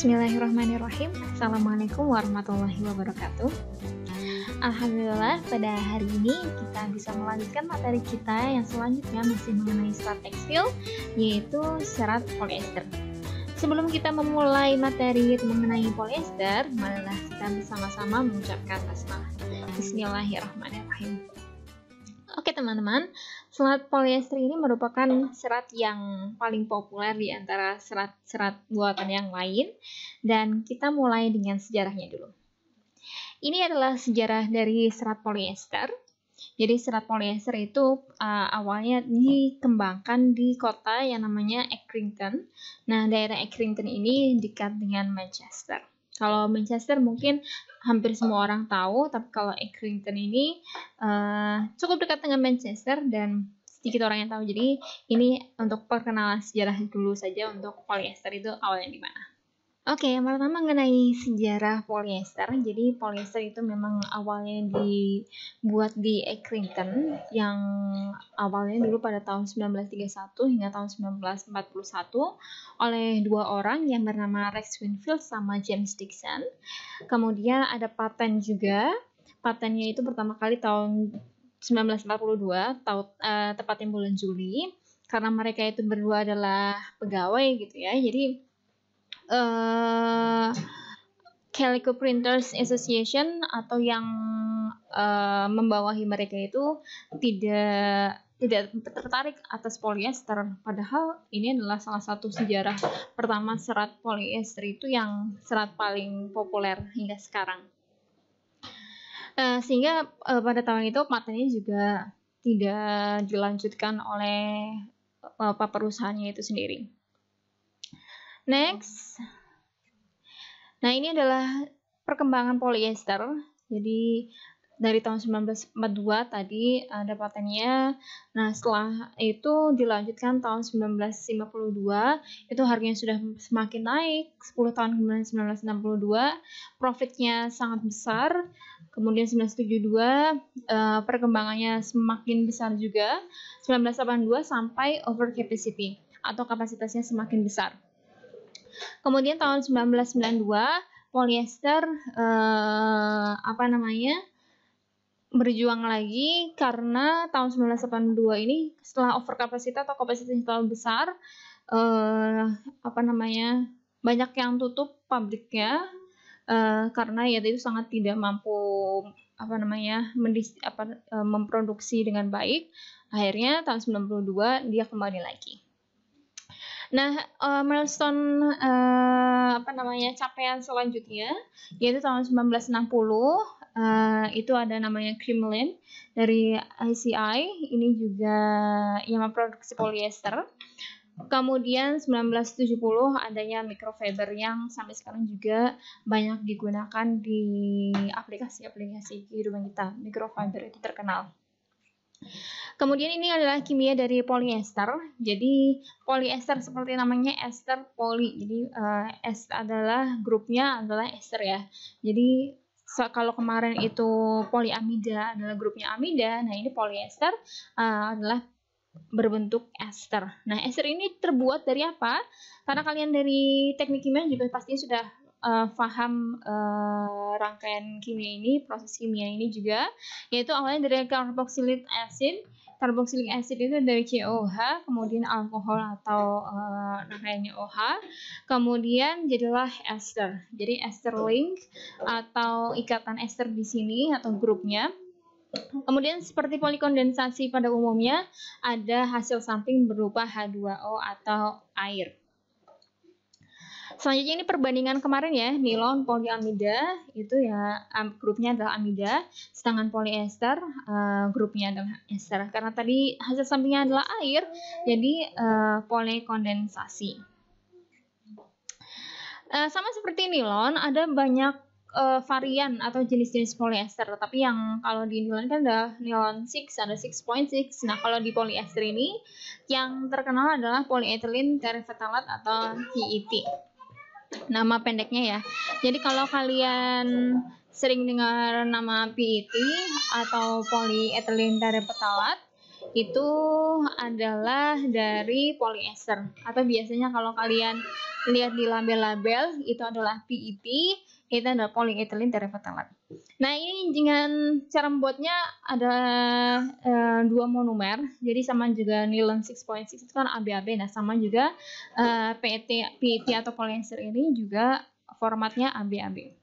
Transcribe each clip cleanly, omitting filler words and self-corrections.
Bismillahirrahmanirrahim. Assalamualaikum warahmatullahi wabarakatuh. Alhamdulillah, pada hari ini kita bisa melanjutkan materi kita yang selanjutnya masih mengenai serat tekstil, yaitu serat polyester. Sebelum kita memulai materi mengenai polyester, marilah kita bersama-sama mengucapkan basmalah. Bismillahirrahmanirrahim. Oke teman-teman, serat polyester ini merupakan serat yang paling populer di antara serat-serat buatan yang lain, dan kita mulai dengan sejarahnya dulu. Ini adalah sejarah dari serat polyester. Jadi serat polyester itu awalnya dikembangkan di kota yang namanya Accrington. Nah, daerah Accrington ini dekat dengan Manchester. Kalau Manchester mungkin hampir semua orang tahu, tapi kalau Accrington ini cukup dekat dengan Manchester dan sedikit orang yang tahu. Jadi ini untuk perkenalan sejarah dulu saja untuk polyester itu awalnya di mana. Oke, yang pertama mengenai sejarah polyester. Jadi polyester itu memang awalnya dibuat di Accrington yang awalnya dulu pada tahun 1931 hingga tahun 1941 oleh dua orang yang bernama Rex Winfield sama James Dixon. Kemudian ada paten juga. Patennya itu pertama kali tahun 1942, tepatnya bulan Juli. Karena mereka itu berdua adalah pegawai gitu ya. Jadi Calico Printers Association atau yang membawahi mereka itu tidak tertarik atas polyester, padahal ini adalah salah satu sejarah pertama serat polyester itu yang serat paling populer hingga sekarang. Sehingga pada tahun itu patennya juga tidak dilanjutkan oleh perusahaannya itu sendiri. Next. Nah, ini adalah perkembangan polyester. Jadi dari tahun 1942 tadi ada patennya. Nah, setelah itu dilanjutkan tahun 1952, itu harganya sudah semakin naik. 10 tahun kemudian 1962, profitnya sangat besar. Kemudian 1972 perkembangannya semakin besar juga. 1982 sampai over capacity atau kapasitasnya semakin besar. Kemudian tahun 1992 polyester berjuang lagi karena tahun 1982 ini setelah over kapasitas atau kapasitasnya terlalu besar, banyak yang tutup pabriknya karena ya itu sangat tidak mampu memproduksi dengan baik. Akhirnya tahun 1992 dia kembali lagi. Nah, milestone capaian selanjutnya yaitu tahun 1960 itu ada namanya Kremlin dari ICI, ini juga yang memproduksi polyester. Kemudian 1970 adanya microfiber yang sampai sekarang juga banyak digunakan di aplikasi-aplikasi kehidupan kita. Microfiber itu terkenal. Kemudian ini adalah kimia dari polyester. Jadi polyester seperti namanya ester poly. Jadi grupnya adalah ester ya. Jadi kalau kemarin itu polyamida adalah grupnya amida, nah ini polyester adalah berbentuk ester. Nah, ester ini terbuat dari apa? Karena kalian dari teknik kimia juga pasti sudah paham rangkaian kimia ini, proses kimia ini juga, yaitu awalnya dari carboxylic acid. Carboxylic acid itu dari COH, kemudian alkohol atau rangkaiannya OH, kemudian jadilah ester. Jadi ester link atau ikatan ester di sini atau grupnya. Kemudian seperti polikondensasi pada umumnya ada hasil samping berupa H2O atau air. Selanjutnya ini perbandingan kemarin ya, nilon polyamida itu ya grupnya adalah amida, sedangkan polyester grupnya adalah ester. Karena tadi hasil sampingnya adalah air, jadi polikondensasi. Sama seperti nilon, ada banyak varian atau jenis-jenis polyester, tapi yang kalau di nilon kan ada nilon 6, ada 6.6. Nah, kalau di polyester ini yang terkenal adalah polyethylene terephthalate atau PET. Nama pendeknya ya. Jadi kalau kalian sering dengar nama PET atau polyethylene terephthalate, itu adalah dari polyester. Atau biasanya kalau kalian lihat di label-label itu adalah PET, itu adalah polyethylene terephthalate. Nah, ini dengan cara membuatnya ada dua monomer, jadi sama juga nilon 6.6 itu kan AB/AB. Nah, sama juga PET atau polyester ini juga formatnya AB/AB.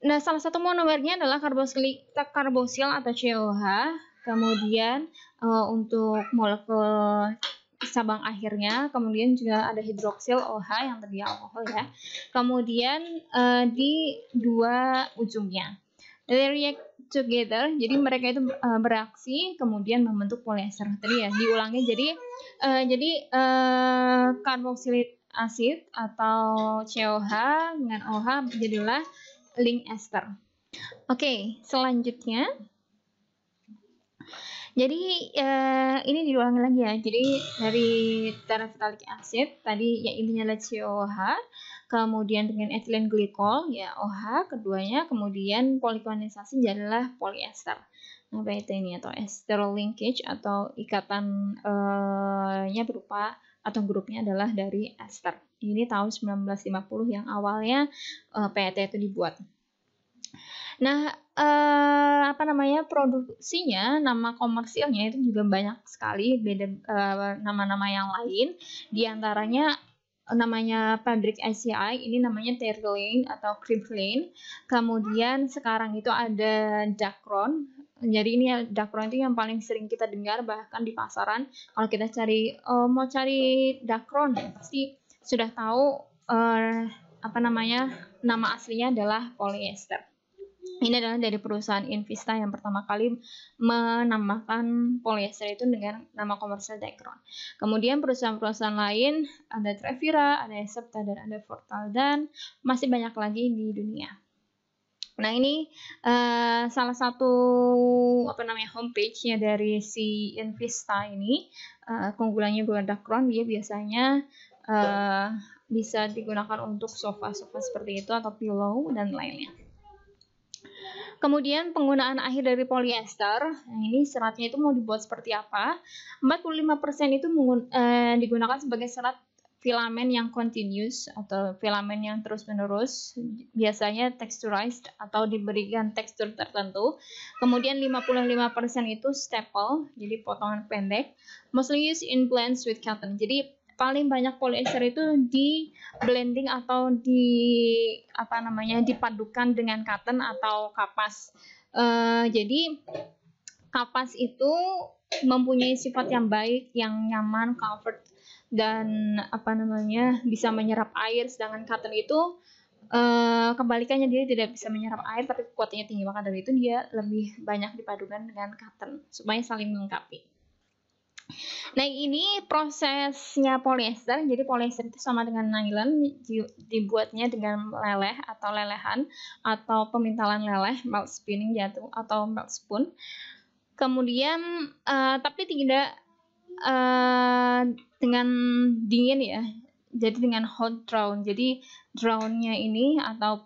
Nah, salah satu monomernya adalah karbosil atau COH. Kemudian untuk molekul cabang akhirnya, kemudian juga ada hidroksil OH yang tadi alkohol ya. Kemudian di dua ujungnya, they react together, jadi mereka itu bereaksi kemudian membentuk polyester. Tadi ya diulangi, jadi carboxylic acid atau COH dengan OH jadilah link ester. Oke, selanjutnya. Jadi ini diulangi lagi ya. Jadi dari terephthalic acid tadi ya intinya adalah COH, kemudian dengan ethylene glycol ya OH keduanya, kemudian polikondensasi adalah polyester. Nah, PET ini atau ester linkage atau ikatan nya berupa atau grupnya adalah dari ester. Ini tahun 1950 yang awalnya PET itu dibuat. Nah, produksinya, nama komersilnya itu juga banyak sekali, beda nama-nama yang lain. Di antaranya namanya pabrik ICI, ini namanya Terylane atau Cribline. Kemudian sekarang itu ada Dacron. Jadi ini Dacron itu yang paling sering kita dengar bahkan di pasaran. Kalau kita mau cari Dacron pasti sudah tahu nama aslinya adalah polyester. Ini adalah dari perusahaan Invista yang pertama kali menambahkan polyester itu dengan nama komersial Dacron. Kemudian perusahaan-perusahaan lain ada Trevira, ada Septa, dan ada Fortal, dan masih banyak lagi di dunia. Nah, ini salah satu homepage-nya dari si Invista ini. Keunggulannya bukan Dacron, dia biasanya bisa digunakan untuk sofa-sofa seperti itu atau pillow dan lainnya. Kemudian penggunaan akhir dari polyester, nah ini seratnya itu mau dibuat seperti apa? 45% itu digunakan sebagai serat filamen yang continuous atau filamen yang terus-menerus, biasanya texturized atau diberikan tekstur tertentu. Kemudian 55% itu staple, jadi potongan pendek, mostly used in blends with cotton. Jadi paling banyak polyester itu di blending atau dipadukan dengan cotton atau kapas. Jadi kapas itu mempunyai sifat yang baik, yang nyaman, comfort, dan bisa menyerap air, sedangkan cotton itu kebalikannya, dia tidak bisa menyerap air tapi kuatnya tinggi, maka dari itu dia lebih banyak dipadukan dengan cotton supaya saling melengkapi. Nah, ini prosesnya polyester. Jadi polyester itu sama dengan nylon, dibuatnya dengan leleh atau lelehan atau pemintalan leleh, melt spinning jatuh atau melt spoon. Kemudian tapi tidak dengan dingin ya. Jadi dengan hot drawn. Jadi drawnnya ini atau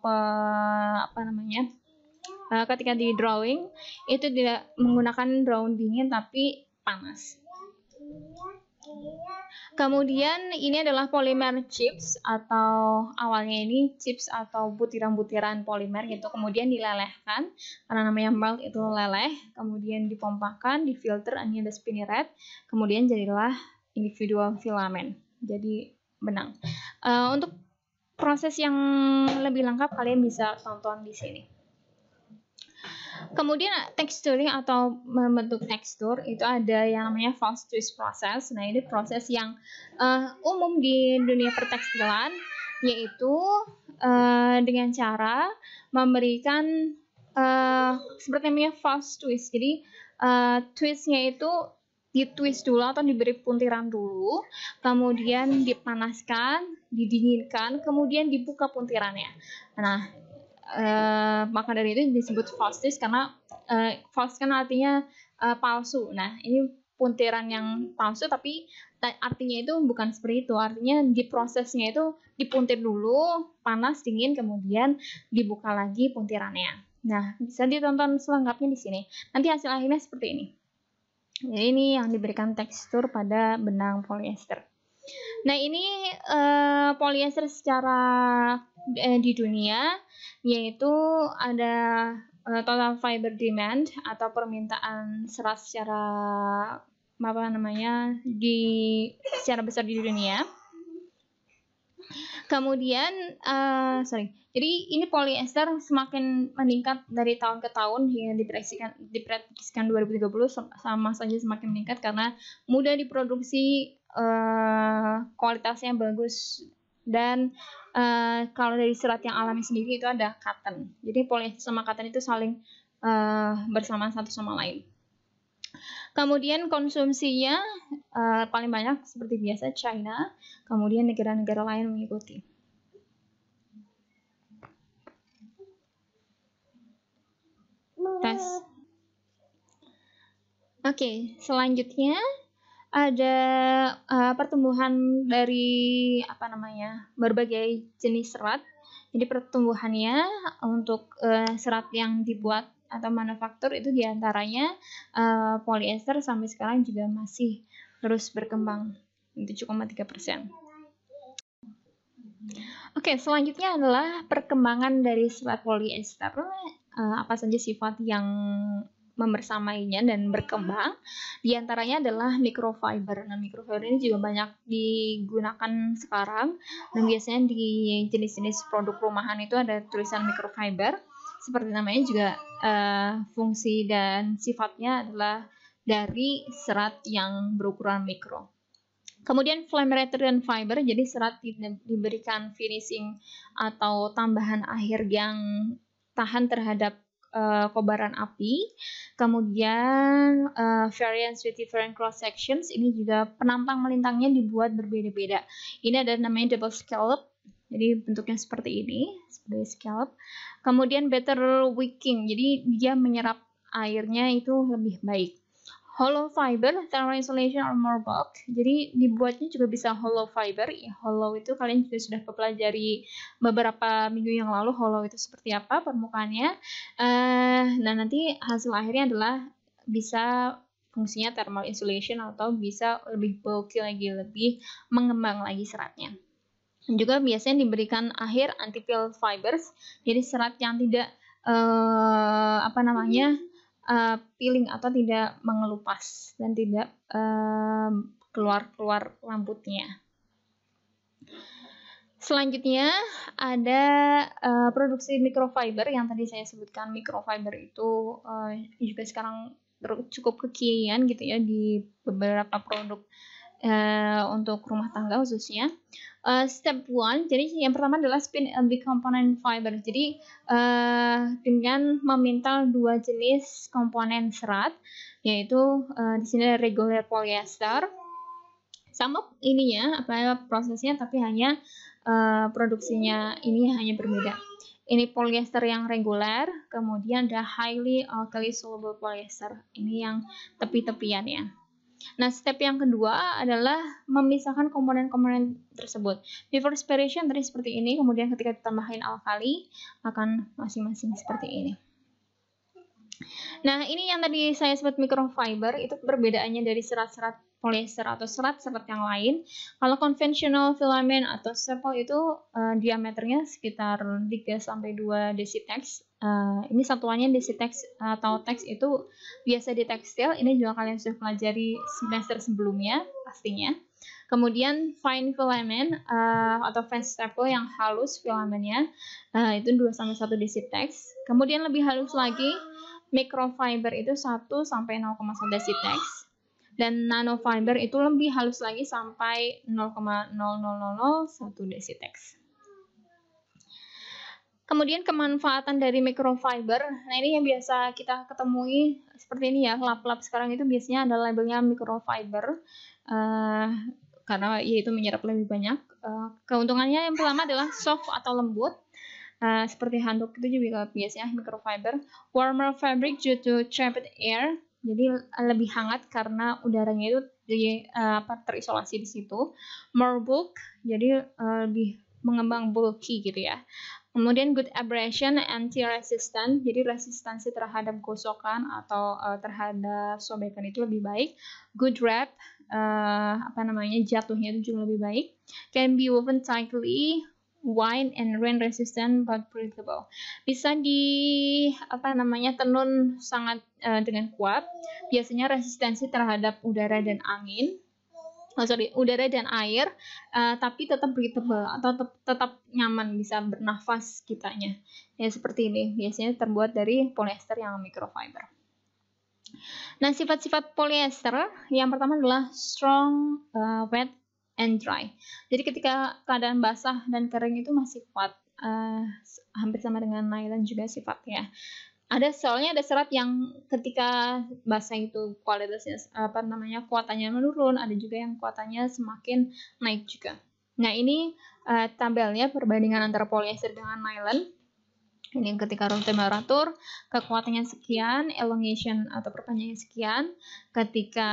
ketika di drawing itu tidak menggunakan drawn dingin tapi panas. Kemudian ini adalah polimer chips, atau awalnya ini chips atau butiran-butiran polimer gitu, kemudian dilelehkan karena namanya melt itu leleh, kemudian dipompakan, difilter, ini ada spinneret, kemudian jadilah individual filamen, jadi benang. Untuk proses yang lebih lengkap kalian bisa tonton di sini. Kemudian texturing atau membentuk tekstur itu ada yang namanya false twist process. Nah, ini proses yang umum di dunia pertekstilan, yaitu dengan cara memberikan seperti namanya false twist. Jadi twistnya itu ditwist dulu atau diberi puntiran dulu, kemudian dipanaskan, didinginkan, kemudian dibuka puntirannya. Nah, maka dari itu disebut false twist karena false kan artinya palsu. Nah, ini puntiran yang palsu tapi artinya itu bukan seperti itu. Artinya di prosesnya itu dipuntir dulu, panas, dingin, kemudian dibuka lagi puntirannya. Nah, bisa ditonton selengkapnya di sini. Nanti hasil akhirnya seperti ini. Jadi ini yang diberikan tekstur pada benang polyester. Nah, ini polyester secara di dunia, yaitu ada total fiber demand atau permintaan serat secara secara besar di dunia. Kemudian, jadi ini polyester semakin meningkat dari tahun ke tahun hingga diprediksikan 2030 sama saja semakin meningkat karena mudah diproduksi, kualitasnya bagus, dan kalau dari serat yang alami sendiri itu ada cotton. Jadi polyester sama cotton itu saling bersama satu sama lain. Kemudian konsumsinya paling banyak seperti biasa China, kemudian negara-negara lain mengikuti. Tes. Oke, selanjutnya ada pertumbuhan dari berbagai jenis serat. Jadi pertumbuhannya untuk serat yang dibuat atau manufaktur itu diantaranya polyester sampai sekarang juga masih terus berkembang 7,3%. Oke, selanjutnya adalah perkembangan dari serat polyester. Apa saja sifat yang membersamainya dan berkembang, diantaranya adalah microfiber. Nah, microfiber ini juga banyak digunakan sekarang, dan biasanya di jenis-jenis produk rumahan itu ada tulisan microfiber. Seperti namanya juga fungsi dan sifatnya adalah dari serat yang berukuran mikro. Kemudian flame retardant fiber, jadi serat diberikan finishing atau tambahan akhir yang tahan terhadap kobaran api. Kemudian variants with different cross sections, ini juga penampang melintangnya dibuat berbeda-beda. Ini ada namanya double scallop, jadi bentuknya seperti ini, seperti scallop. Kemudian better wicking, jadi dia menyerap airnya itu lebih baik. Hollow fiber, thermal insulation or more bulk. Jadi dibuatnya juga bisa hollow fiber. Ya, hollow itu kalian juga sudah pelajari beberapa minggu yang lalu. Hollow itu seperti apa permukaannya. Nah, nanti hasil akhirnya adalah bisa fungsinya thermal insulation atau bisa lebih bulky lagi, lebih mengembang lagi seratnya. Juga biasanya diberikan akhir anti-peel fibers. Jadi serat yang tidak peeling atau tidak mengelupas dan tidak keluar rambutnya. Selanjutnya ada produksi microfiber yang tadi saya sebutkan. Microfiber itu juga sekarang cukup kekinian gitu ya di beberapa produk untuk rumah tangga khususnya. Step 1, jadi yang pertama adalah spin a big component fiber. Jadi dengan memintal dua jenis komponen serat, yaitu di sini ada regular polyester. Sama ininya prosesnya, tapi hanya produksinya ini hanya berbeda. Ini polyester yang reguler, kemudian ada highly alkali soluble polyester. Ini yang tepi-tepian ya. Nah, step yang kedua adalah memisahkan komponen-komponen tersebut. Before separation tadi seperti ini, kemudian ketika ditambahin alkali akan masing-masing seperti ini. Nah, ini yang tadi saya sebut microfiber, itu perbedaannya dari serat-serat polyester atau serat-serat yang lain. Kalau conventional filament atau staple itu diameternya sekitar 3-2 desitex. Ini satuannya desitex atau tex itu biasa di tekstil. Ini juga kalian sudah pelajari semester sebelumnya pastinya. Kemudian fine filament atau fine staple yang halus filamentnya itu 2-1 desitex. Kemudian lebih halus lagi microfiber itu 1-0,1 desitex. Dan nanofiber itu lebih halus lagi sampai 0,0001 desitex. Kemudian kemanfaatan dari microfiber, nah ini yang biasa kita ketemui seperti ini ya, lap-lap sekarang itu biasanya ada labelnya microfiber, karena itu menyerap lebih banyak. Keuntungannya yang pertama adalah soft atau lembut, seperti handuk itu juga biasanya microfiber. Warmer fabric due to trapped air, jadi lebih hangat karena udaranya itu terisolasi di situ. More bulk, jadi lebih mengembang bulky gitu ya. Kemudian good abrasion, anti-resistant, jadi resistansi terhadap gosokan atau terhadap sobekan itu lebih baik. Good wrap, jatuhnya itu juga lebih baik. Can be woven tightly, wide and rain resistant but breathable. Bisa tenun sangat dengan kuat. Biasanya resistensi terhadap udara dan air, tapi tetap breathable atau tetap nyaman, bisa bernafas kitanya. Ya seperti ini. Biasanya terbuat dari polyester yang microfiber. Nah, sifat-sifat polyester yang pertama adalah strong, wet, and dry. Jadi ketika keadaan basah dan kering itu masih kuat, hampir sama dengan nylon juga sifatnya. Soalnya ada serat yang ketika basah itu kualitasnya kuatannya menurun, ada juga yang kuatannya semakin naik juga. Nah, ini tabelnya perbandingan antara polyester dengan nylon. Ini ketika room temperatur kekuatannya sekian, elongation atau perpanjangan sekian. Ketika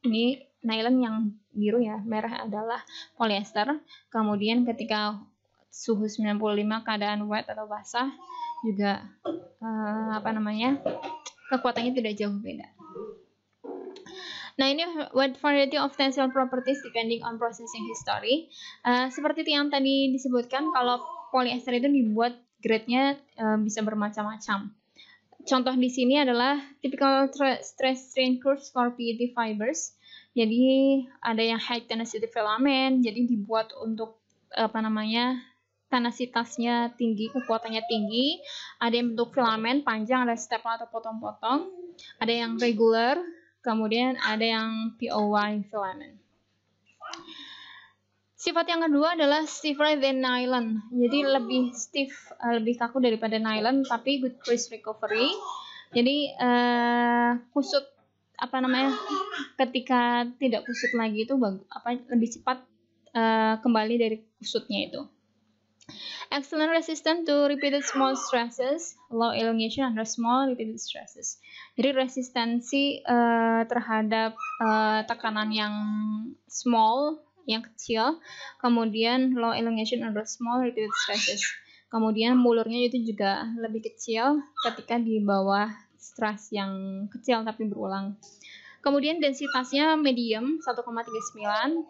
ini nylon yang biru ya, merah adalah polyester. Kemudian ketika suhu 95 keadaan wet atau basah juga kekuatannya tidak jauh beda. Nah, ini wide variety of tensile properties depending on processing history. Seperti yang tadi disebutkan, kalau polyester itu dibuat grade-nya bisa bermacam-macam. Contoh di sini adalah typical stress strain curves for PET fibers. Jadi ada yang high tenacity filament, jadi dibuat untuk tenasitasnya tinggi, kekuatannya tinggi. Ada yang bentuk filamen panjang, ada staple atau potong-potong. Ada yang regular, kemudian ada yang POY filament. Sifat yang kedua adalah stiffer than nylon. Jadi lebih stiff, lebih kaku daripada nylon, tapi good crease recovery. Jadi kusut ketika tidak kusut lagi itu lebih cepat kembali dari kusutnya itu. Excellent resistant to repeated small stresses, low elongation under small repeated stresses. Jadi resistensi terhadap tekanan yang small, yang kecil, kemudian low elongation under small repeated stresses. Kemudian mulurnya itu juga lebih kecil ketika di bawah stres yang kecil tapi berulang. Kemudian densitasnya medium 1,39,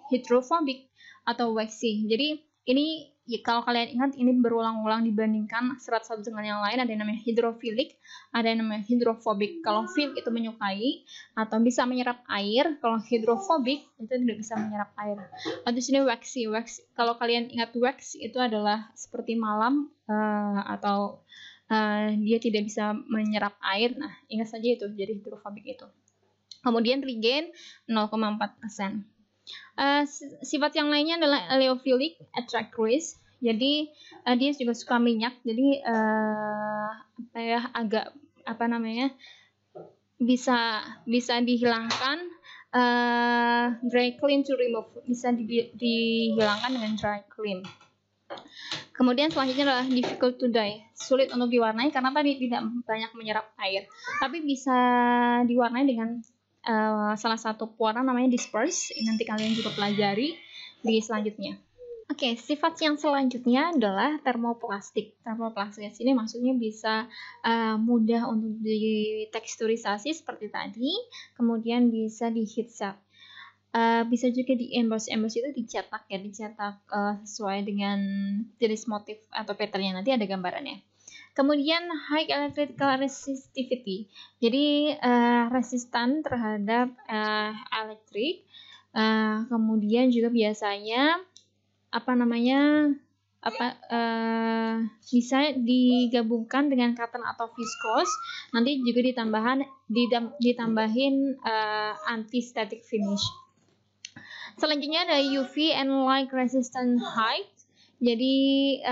hydrophobic atau waxy. Jadi ini kalau kalian ingat, ini berulang-ulang dibandingkan serat satu dengan yang lain. Ada yang namanya hidrofilik, ada yang namanya hidrofobik. Kalau filik itu menyukai atau bisa menyerap air, kalau hidrofobik itu tidak bisa menyerap air. Atau di sini waxy. Kalau kalian ingat wax itu adalah seperti malam atau dia tidak bisa menyerap air. Nah, ingat saja itu, jadi hidrofobik itu. Kemudian regain 0,4%. Sifat yang lainnya adalah oleophilic, attract grease. Jadi dia juga suka minyak. Jadi bisa dihilangkan, dry clean to remove. Bisa dihilangkan dengan dry clean. Kemudian selanjutnya adalah difficult to dye, sulit untuk diwarnai karena tadi tidak banyak menyerap air. Tapi bisa diwarnai dengan salah satu pewarna namanya disperse. Nanti kalian juga pelajari di selanjutnya. Oke, sifat yang selanjutnya adalah termoplastik. Termoplastik di sini maksudnya bisa mudah untuk diteksturisasi seperti tadi, kemudian bisa di heat set. Bisa juga di emboss. Emboss itu dicetak sesuai dengan jenis motif atau patternnya. Nanti ada gambarannya. Kemudian high electrical resistivity, jadi resistan terhadap elektrik. Kemudian juga biasanya bisa digabungkan dengan cotton atau viscose. Nanti juga ditambahin anti-static finish. Selanjutnya ada UV and light resistant height. Jadi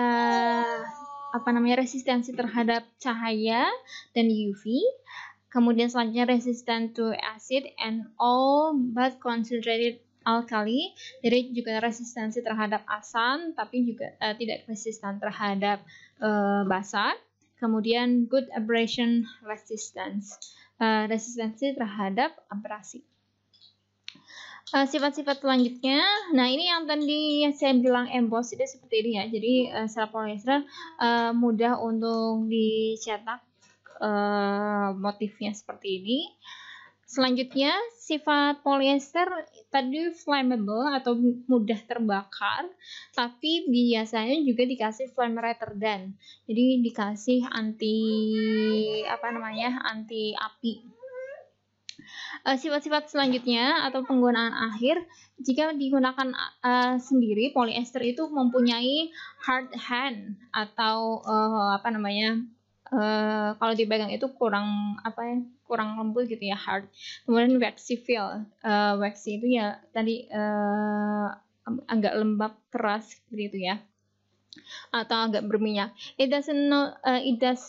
resistensi terhadap cahaya dan UV. Kemudian selanjutnya resistant to acid and all but concentrated alkali. Jadi juga resistensi terhadap asam tapi juga tidak resistan terhadap basa. Kemudian good abrasion resistance. Resistensi terhadap abrasi. Sifat-sifat selanjutnya, nah ini yang tadi saya bilang emboss itu seperti ini ya. Jadi serat polyester mudah untuk dicetak motifnya seperti ini. Selanjutnya, sifat polyester tadi flammable atau mudah terbakar, tapi biasanya juga dikasih flame retardant. Jadi dikasih anti api. Sifat-sifat selanjutnya atau penggunaan akhir, jika digunakan sendiri, polyester itu mempunyai hard hand atau kalau dipegang itu kurang lembut gitu ya, hard. Kemudian waxy feel, waxy itu ya tadi agak lembab keras seperti itu ya, atau agak berminyak. It does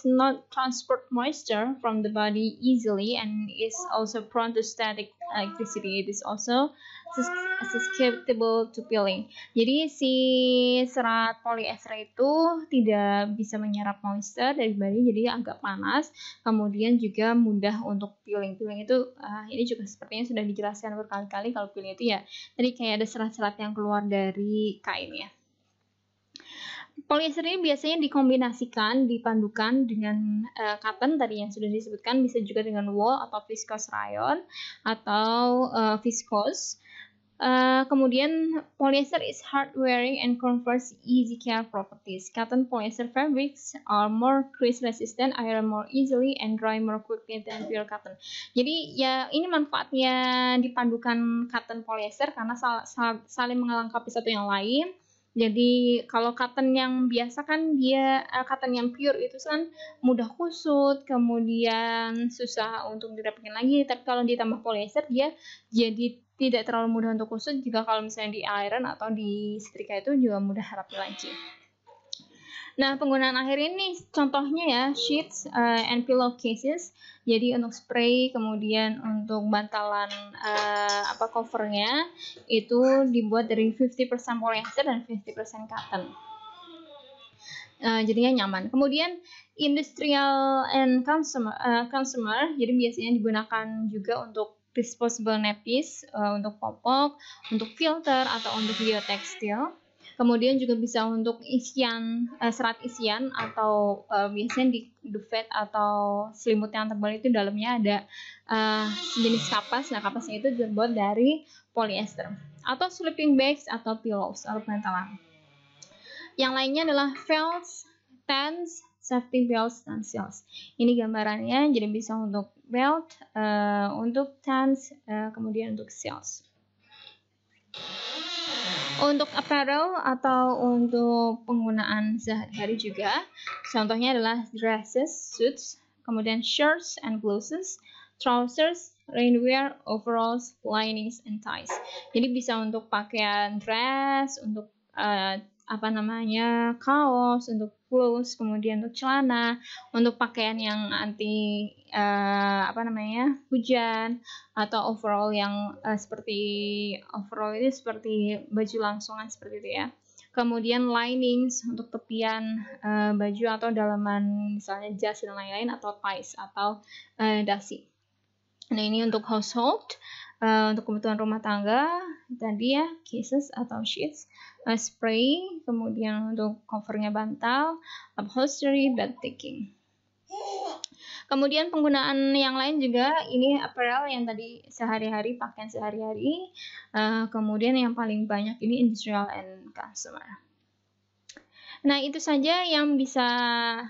not transport moisture from the body easily and is also prone to static electricity. It is also susceptible to peeling. Jadi si serat polyester itu tidak bisa menyerap moisture dari body, jadi agak panas. Kemudian juga mudah untuk peeling. Peeling itu ini juga sepertinya sudah dijelaskan berkali-kali. Kalau peeling itu ya tadi kayak ada serat-serat yang keluar dari kain ya. Polyester ini biasanya dikombinasikan, dipadukan dengan cotton tadi yang sudah disebutkan, bisa juga dengan wool atau viscose rayon atau viscose. Kemudian polyester is hard wearing and confers easy care properties. Cotton polyester fabrics are more crease resistant, iron more easily, and dry more quickly than pure cotton. Jadi ya ini manfaatnya dipadukan cotton polyester karena saling melengkapi satu yang lain. Jadi kalau cotton yang biasa kan dia cotton yang pure itu kan mudah kusut, kemudian susah untuk dirapikan lagi. Tapi kalau ditambah polyester dia jadi tidak terlalu mudah untuk kusut. Juga kalau misalnya di iron atau di setrika itu juga mudah rapi lagi. Nah, penggunaan akhir ini contohnya ya, sheets and pillowcases. Jadi untuk spray, kemudian untuk bantalan covernya itu dibuat dari 50% polyester dan 50% cotton. Jadinya nyaman. Kemudian industrial and consumer, jadi biasanya digunakan juga untuk disposable nappies, untuk popok, untuk filter atau untuk biotekstil. Kemudian juga bisa untuk isian, serat isian atau biasanya di duvet atau selimut yang tebal itu dalamnya ada jenis kapas. Nah, kapasnya itu terbuat dari polyester. Atau sleeping bags atau pillows atau bantalan. Yang lainnya adalah felts, tents, safety belts, dan seals. Ini gambarannya, jadi bisa untuk belt, untuk tents, kemudian untuk seals. Untuk apparel atau untuk penggunaan sehari-hari juga, contohnya adalah dresses, suits, kemudian shirts and blouses, trousers, rainwear, overalls, linings, and ties. Jadi bisa untuk pakaian dress, untuk kaos, untuk blouse, kemudian untuk celana, untuk pakaian yang anti hujan, atau overall yang seperti baju langsungan seperti itu ya. Kemudian linings untuk tepian baju atau dalaman misalnya jas dan lain-lain, atau ties atau dasi. Nah, ini untuk household, untuk kebutuhan rumah tangga tadi ya, cases atau sheets, spray, kemudian untuk covernya bantal, upholstery, bed ticking. Kemudian penggunaan yang lain juga, ini apparel yang tadi sehari-hari, pakaian sehari-hari. Kemudian yang paling banyak ini industrial and consumer. Nah, itu saja yang bisa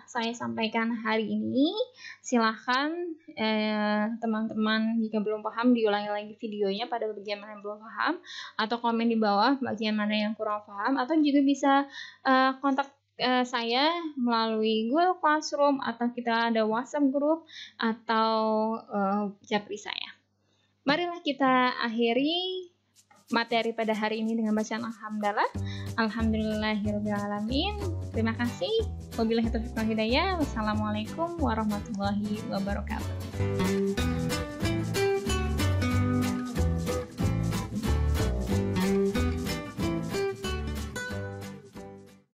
saya sampaikan hari ini. Silahkan teman-teman jika belum paham diulangi lagi videonya pada bagian mana yang belum paham, atau komen di bawah bagian mana yang kurang paham, atau juga bisa kontak saya melalui Google Classroom, atau kita ada WhatsApp group, atau japri saya. Marilah kita akhiri materi pada hari ini dengan bacaan alhamdulillah. Alhamdulillahirobbilalamin. Terima kasih. Wabillahi taufiq wal hidayah. Wassalamualaikum warahmatullahi wabarakatuh.